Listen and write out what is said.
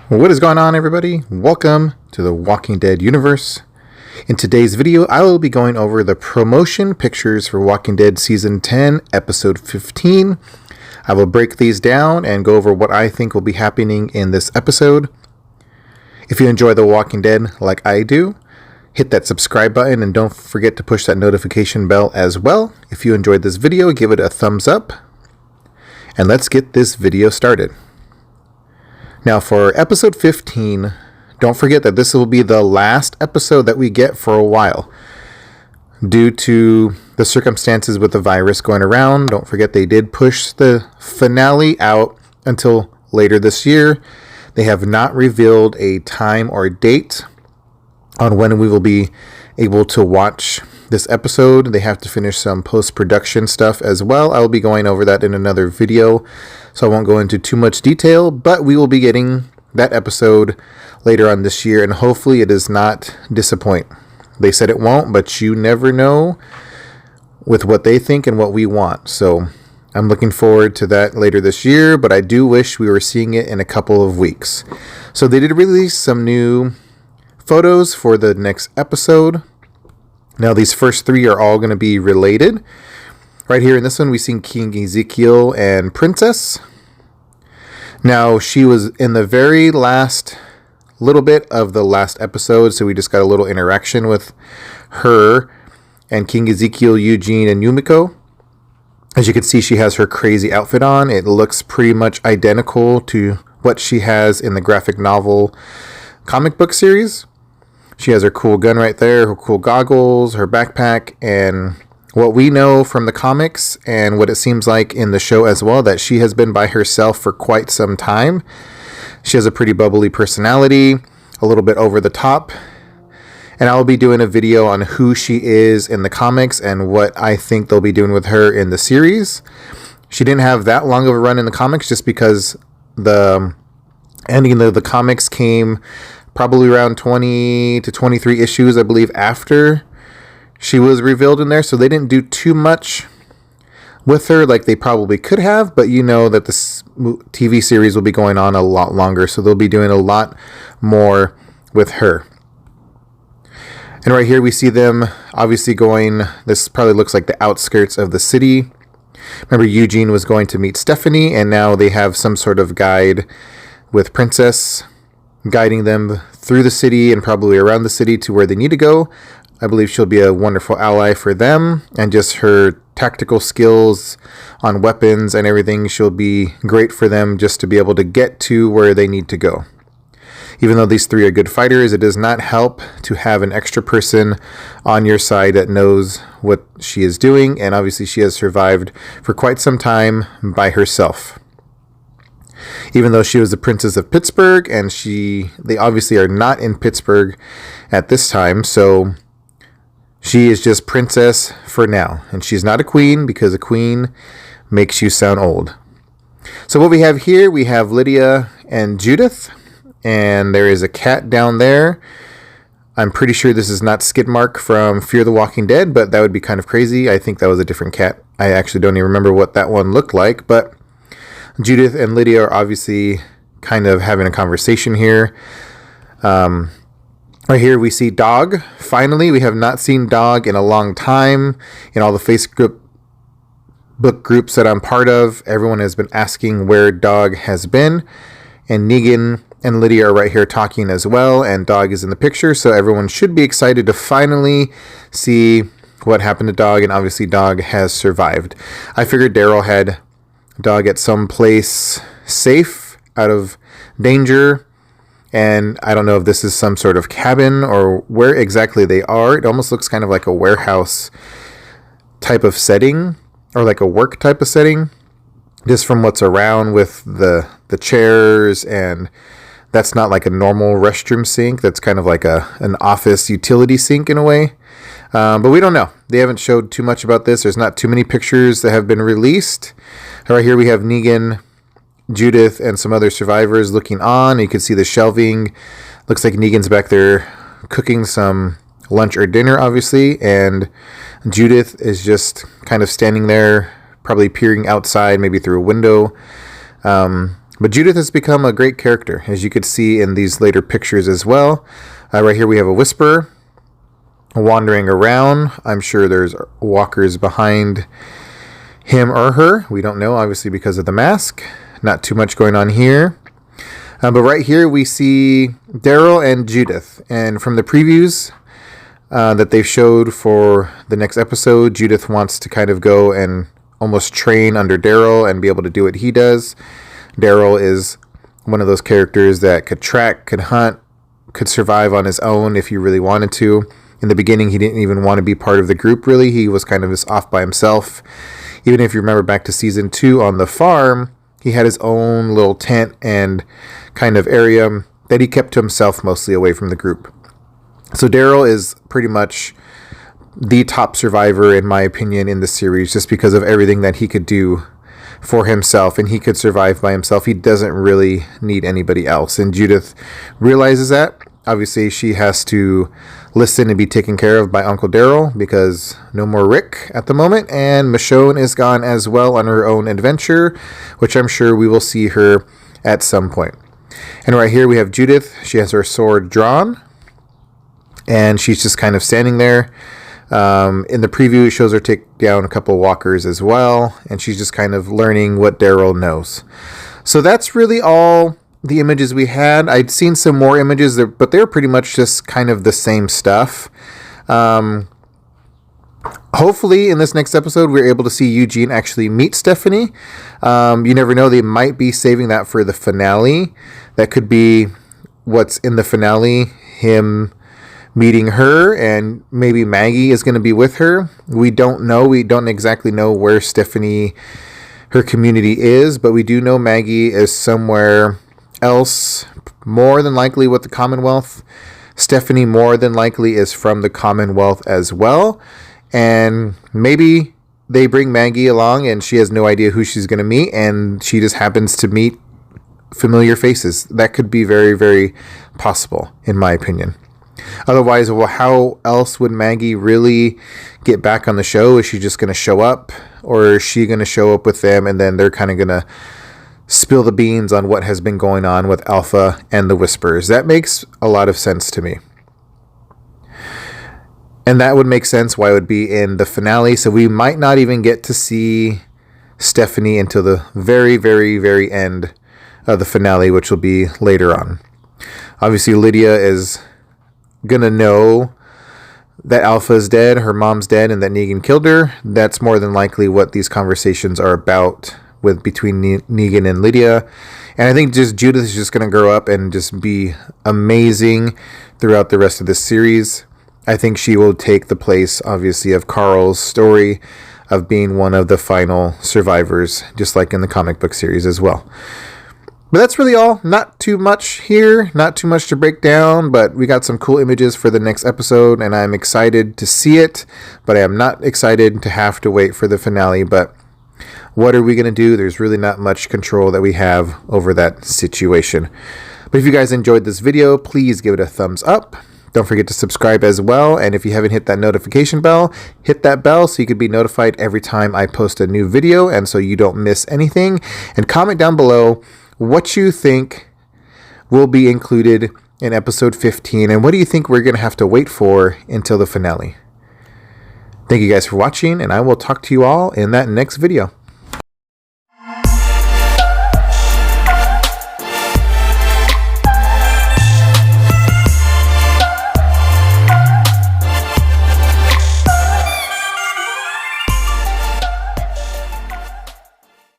What is going on, everybody? Welcome to the Walking Dead universe. In today's video, I will be going over the promotion pictures for Walking Dead Season 10, Episode 15. I will break these down and go over what I think will be happening in this episode. If you enjoy The Walking Dead like I do, hit that subscribe button and don't forget to push that notification bell as well. If you enjoyed this video, give it a thumbs up. And let's get this video started. Now for episode 15, don't forget that this will be the last episode that we get for a while. Due to the circumstances with the virus going around, don't forget they did push the finale out until later this year. They have not revealed a time or date on when we will be able to watch this episode. They have to finish some post-production stuff as well. I will be going over that in another video, so I won't go into too much detail, but we will be getting that episode later on this year, and hopefully it does not disappoint. They said it won't, but you never know with what they think and what we want. So I'm looking forward to that later this year, but I do wish we were seeing it in a couple of weeks. So they did release some new photos for the next episode. Now, these first three are all going to be related. Right here in this one, we see King Ezekiel and Princess. Now, she was in the very last little bit of the last episode, so we just got a little interaction with her and King Ezekiel, Eugene, and Yumiko. As you can see, she has her crazy outfit on. It looks pretty much identical to what she has in the graphic novel comic book series. She has her cool gun right there, her cool goggles, her backpack, and what we know from the comics and what it seems like in the show as well, that she has been by herself for quite some time. She has a pretty bubbly personality, a little bit over the top, and I'll be doing a video on who she is in the comics and what I think they'll be doing with her in the series. She didn't have that long of a run in the comics just because the ending of the comics came probably around 20 to 23 issues, I believe, after she was revealed in there. So they didn't do too much with her like they probably could have. But you know that this TV series will be going on a lot longer. So they'll be doing a lot more with her. And right here we see them obviously going, this probably looks like the outskirts of the city. Remember, Eugene was going to meet Stephanie, and now they have some sort of guide with Princess guiding them through the city and probably around the city to where they need to go. I believe she'll be a wonderful ally for them, and just her tactical skills on weapons and everything, she'll be great for them just to be able to get to where they need to go. Even though these three are good fighters, it does not help to have an extra person on your side that knows what she is doing, and obviously she has survived for quite some time by herself. Even though she was the Princess of Pittsburgh, and they obviously are not in Pittsburgh at this time, so she is just Princess for now. And she's not a queen, because a queen makes you sound old. So what we have here, we have Lydia and Judith, and there is a cat down there. I'm pretty sure this is not Skidmark from Fear the Walking Dead, but that would be kind of crazy. I think that was a different cat. I actually don't even remember what that one looked like, but Judith and Lydia are obviously kind of having a conversation here. Right here we see Dog. Finally, we have not seen Dog in a long time. In all the Facebook groups that I'm part of, everyone has been asking where Dog has been. And Negan and Lydia are right here talking as well, and Dog is in the picture, so everyone should be excited to finally see what happened to Dog, and obviously Dog has survived. I figured Daryl had Dog at some place safe, out of danger, and I don't know if this is some sort of cabin or where exactly they are. It almost looks kind of like a warehouse type of setting, or like a work type of setting, just from what's around with the chairs, and that's not like a normal restroom sink. That's kind of like an office utility sink in a way. But we don't know. They haven't showed too much about this. There's not too many pictures that have been released. Right here we have Negan, Judith, and some other survivors looking on. You can see the shelving. Looks like Negan's back there cooking some lunch or dinner, obviously. And Judith is just kind of standing there, probably peering outside, maybe through a window. But Judith has become a great character, as you could see in these later pictures as well. Right here we have a whisperer wandering around. I'm sure there's walkers behind him or her. We don't know, obviously, because of the mask. Not too much going on here. But right here we see Daryl and Judith. And from the previews that they've showed for the next episode, Judith wants to kind of go and almost train under Daryl and be able to do what he does. Daryl is one of those characters that could track, could hunt, could survive on his own if he really wanted to. In the beginning, he didn't even want to be part of the group, really. He was kind of just off by himself. Even if you remember back to season 2 on the farm, he had his own little tent and kind of area that he kept to himself, mostly away from the group. So Daryl is pretty much the top survivor, in my opinion, in the series, just because of everything that he could do for himself, and he could survive by himself. He doesn't really need anybody else. And Judith realizes that. Obviously, she has to listen and be taken care of by Uncle Daryl, because no more Rick at the moment, and Michonne is gone as well on her own adventure, which I'm sure we will see her at some point. And right here we have Judith. She has her sword drawn, and she's just kind of standing there. In the preview, it shows her take down a couple walkers as well, and she's just kind of learning what Daryl knows. So that's really all the images we had. I'd seen some more images, there, but they're pretty much just kind of the same stuff. Hopefully, in this next episode, we're able to see Eugene actually meet Stephanie. You never know, they might be saving that for the finale. That could be what's in the finale, him meeting her, and maybe Maggie is going to be with her. We don't know. We don't exactly know where Stephanie, her community is, but we do know Maggie is somewhere else, more than likely with the Commonwealth. Stephanie more than likely is from the Commonwealth as well, and maybe they bring Maggie along and she has no idea who she's going to meet, and she just happens to meet familiar faces. That could be very, very possible, in my opinion. Otherwise, well, how else would Maggie really get back on the show? Is she just going to show up, or is she going to show up with them and then they're kind of going to spill the beans on what has been going on with Alpha and the Whisperers? That makes a lot of sense to me. And that would make sense why it would be in the finale. So we might not even get to see Stephanie until the very, very, very end of the finale, which will be later on. Obviously, Lydia is going to know that Alpha is dead, her mom's dead, and that Negan killed her. That's more than likely what these conversations are about with between Negan and Lydia. And I think just Judith is just going to grow up and just be amazing throughout the rest of this series. I think she will take the place, obviously, of Carl's story of being one of the final survivors, just like in the comic book series as well. But that's really all. Not too much here, not too much to break down, but we got some cool images for the next episode, and I'm excited to see it, but I am not excited to have to wait for the finale. But what are we going to do? There's really not much control that we have over that situation. But if you guys enjoyed this video, please give it a thumbs up. Don't forget to subscribe as well, and if you haven't hit that notification bell, hit that bell so you can be notified every time I post a new video, and so you don't miss anything. And comment down below what you think will be included in episode 15, and what do you think we're going to have to wait for until the finale. Thank you guys for watching, and I will talk to you all in that next video.